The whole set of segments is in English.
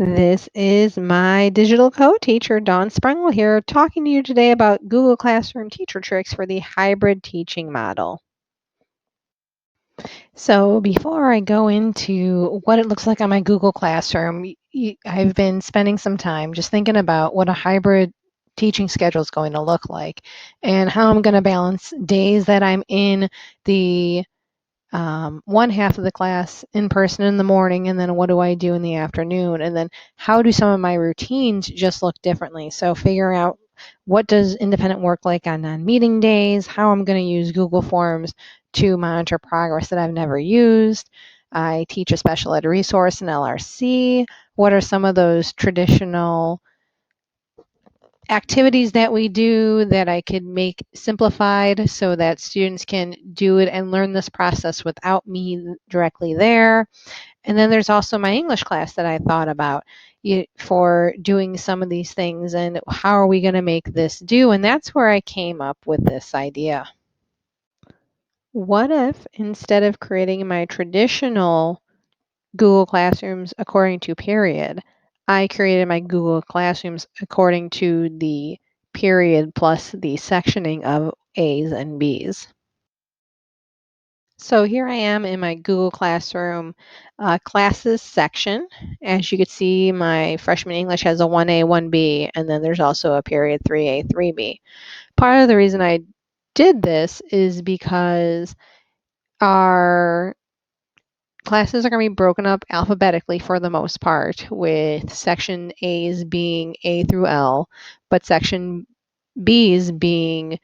This is my digital co-teacher, Dawn Sprungel here, talking to you today about Google Classroom teacher tricks for the hybrid teaching model. So before I go into what it looks like on my Google Classroom, I've been spending some time just thinking about what a hybrid teaching schedule is going to look like and how I'm going to balance days that I'm in the one half of the class in person in the morning, and then what do I do in the afternoon, and then how do some of my routines just look differently. So figuring out what does independent work like on non-meeting days, how I'm going to use Google Forms to monitor progress that I've never used. I teach a special ed resource in LRC. What are some of those traditional activities that we do that I could make simplified so that students can do it and learn this process without me directly there. And then there's also my English class that I thought about for doing some of these things and how are we going to make this do? And that's where I came up with this idea. What if instead of creating my traditional Google Classrooms according to period, I created my Google Classrooms according to the period plus the sectioning of A's and B's. So here I am in my Google Classroom classes section. As you can see, my freshman English has a 1A, 1B, and then there's also a period 3A, 3B. Part of the reason I did this is because our classes are going to be broken up alphabetically for the most part, with section A's being A through L, but section B's being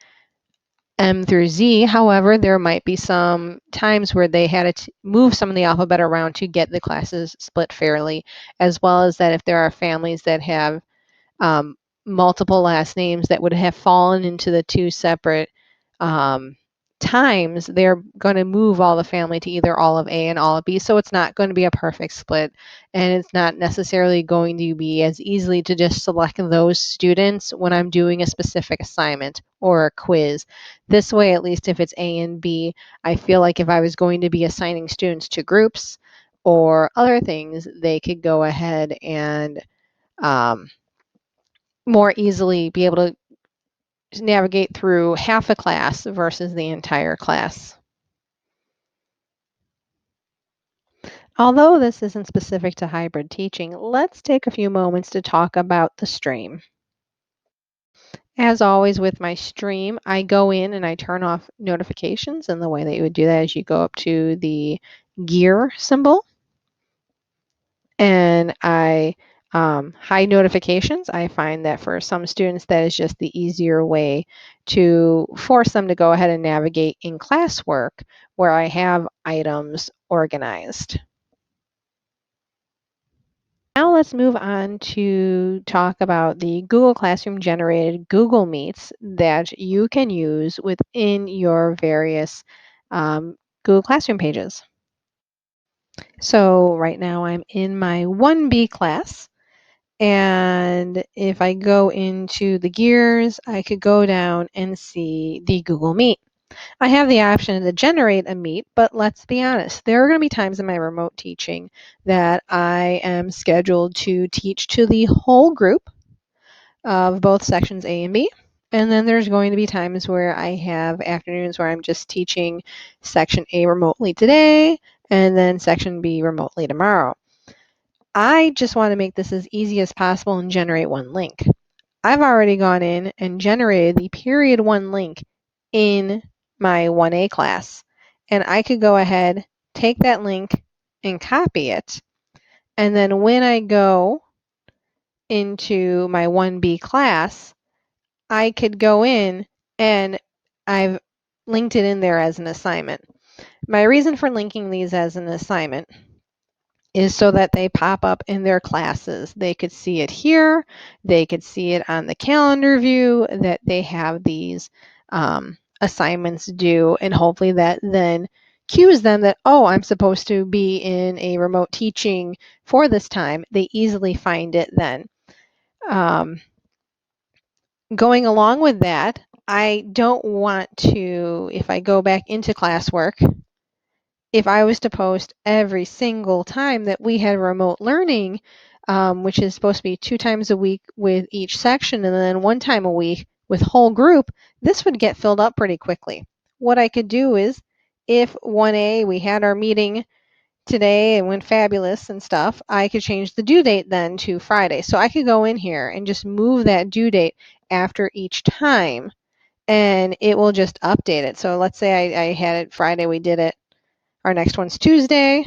M through Z. However, there might be some times where they had to move some of the alphabet around to get the classes split fairly, as well as that if there are families that have um, multiple last names that would have fallen into the two separate um, times, they're going to move all the family to either all of A and all of B. So it's not going to be a perfect split. And it's not necessarily going to be as easily to just select those students when I'm doing a specific assignment or a quiz. This way, at least if it's A and B, I feel like if I was going to be assigning students to groups or other things, they could go ahead and um, more easily be able to navigate through half a class versus the entire class. Although this isn't specific to hybrid teaching, let's take a few moments to talk about the stream. As always with my stream, I go in and I turn off notifications, and the way that you would do that is you go up to the gear symbol and I hide notifications. I find that for some students, that is just the easier way to force them to go ahead and navigate in classwork where I have items organized. Now let's move on to talk about the Google Classroom generated Google Meets that you can use within your various Google Classroom pages. So right now I'm in my 1B class. And if I go into the gears, I could go down and see the Google Meet. I have the option to generate a meet, but let's be honest, there are going to be times in my remote teaching that I am scheduled to teach to the whole group of both sections A and B. And then there's going to be times where I have afternoons where I'm just teaching section A remotely today and then section B remotely tomorrow. I just want to make this as easy as possible and generate one link. I've already gone in and generated the period 1 link in my 1A class. And I could go ahead, take that link and copy it. And then when I go into my 1B class, I could go in and I've linked it in there as an assignment. My reason for linking these as an assignment is so that they pop up in their classes. They could see it here. They could see it on the calendar view that they have these assignments due, and hopefully that then cues them that, oh, I'm supposed to be in a remote teaching for this time. They easily find it then. Going along with that, I don't want to, if I go back into classwork, if I was to post every single time that we had remote learning, which is supposed to be 2 times a week with each section and then 1 time a week with whole group, this would get filled up pretty quickly. What I could do is, if 1A, we had our meeting today and went fabulous and stuff, I could change the due date then to Friday. So I could go in here and just move that due date after each time, and it will just update it. So let's say I had it Friday, we did it. Our next one's Tuesday.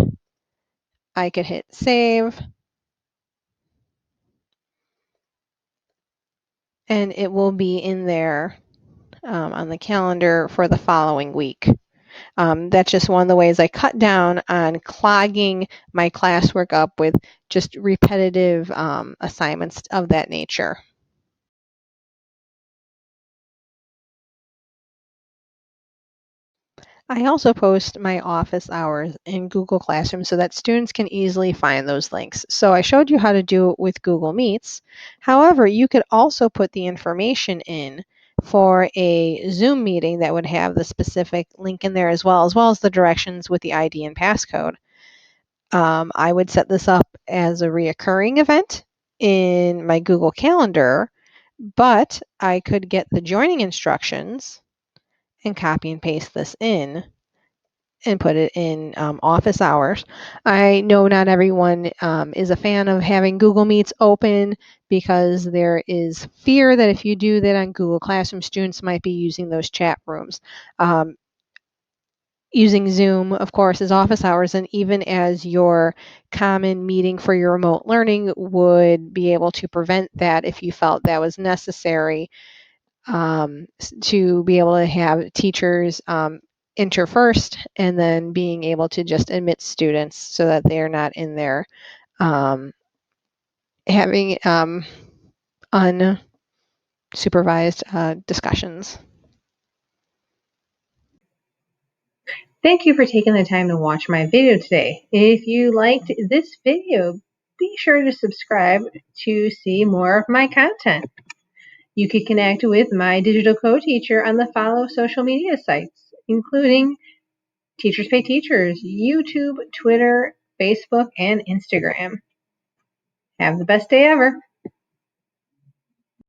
I could hit save, and it will be in there on the calendar for the following week. That's just one of the ways I cut down on clogging my classwork up with just repetitive assignments of that nature. I also post my office hours in Google Classroom so that students can easily find those links. So I showed you how to do it with Google Meets. However, you could also put the information in for a Zoom meeting that would have the specific link in there as well as the directions with the ID and passcode. I would set this up as a reoccurring event in my Google Calendar, but I could get the joining instructions and copy and paste this in and put it in office hours. I know not everyone is a fan of having Google Meets open because there is fear that if you do that on Google Classroom, students might be using those chat rooms. Using Zoom, of course, as office hours and even as your common meeting for your remote learning would be able to prevent that if you felt that was necessary, to be able to have teachers enter first and then being able to just admit students so that they're not in there having unsupervised discussions. Thank you for taking the time to watch my video today. If you liked this video, be sure to subscribe to see more of my content. You can connect with my digital co-teacher on the follow social media sites, including Teachers Pay Teachers, YouTube, Twitter, Facebook, and Instagram. Have the best day ever.